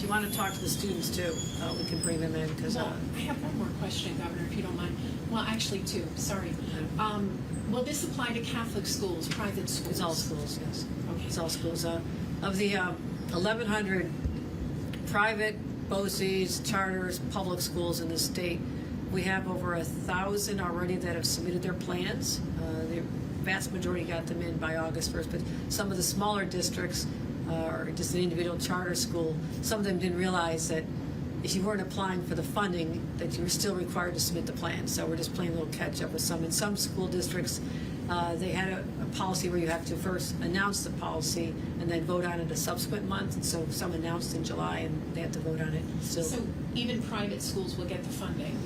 want to talk to the students too, we can bring them in because. Well, I have one more question, Governor, if you don't mind. Well, actually, two. Sorry. Will this apply to Catholic schools, private schools? It's all schools, yes. Okay. It's all schools. Of the 1,100 private, BOCES, charters, public schools in the state, we have over 1,000 already that have submitted their plans. The vast majority got them in by August 1st, but some of the smaller districts, or just an individual charter school, some of them didn't realize that if you weren't applying for the funding, that you were still required to submit the plan. So we're just playing a little catch up with some. In some school districts, they had a policy where you have to first announce the policy and then vote on it a subsequent month. And so some announced in July and they had to vote on it still. So even private schools will get the funding?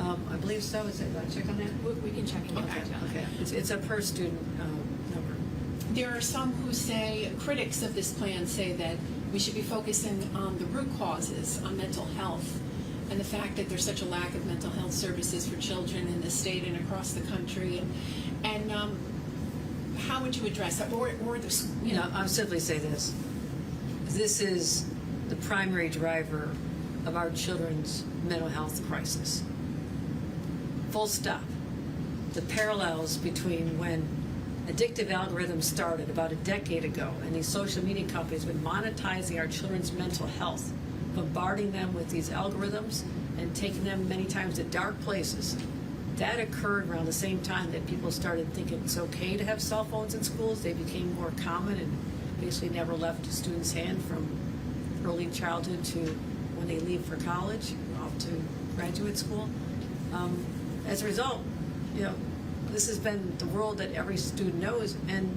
I believe so. Is it? Check on that? We can check and get back to you on that. Okay. It's a per student number. There are some who say, critics of this plan say that we should be focusing on the root causes, on mental health, and the fact that there's such a lack of mental health services for children in the state and across the country. And how would you address that? Or the, you know, I'll simply say this. This is the primary driver of our children's mental health crisis. Full stop. The parallels between when addictive algorithms started about a decade ago and these social media companies were monetizing our children's mental health, bombarding them with these algorithms and taking them many times to dark places. That occurred around the same time that people started thinking it's okay to have cell phones in schools. They became more common and basically never left a student's hand from early childhood to when they leave for college, off to graduate school. As a result, this has been the world that every student knows, and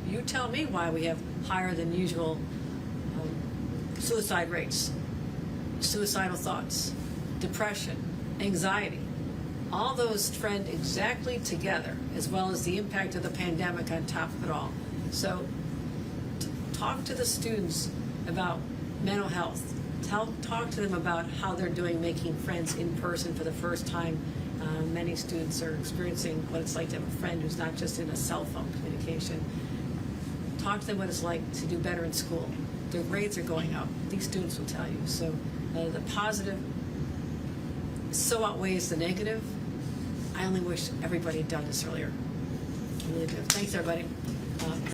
you tell me why we have higher than usual suicide rates, suicidal thoughts, depression, anxiety. All those trend exactly together, as well as the impact of the pandemic on top of it all. So talk to the students about mental health. Talk to them about how they're doing making friends in person for the first time. Many students are experiencing what it's like to have a friend who's not just in a cell phone communication. Talk to them what it's like to do better in school. Their grades are going up. These students will tell you. So the positive so outweighs the negative. I only wish everybody had done this earlier. I really do. Thanks, everybody.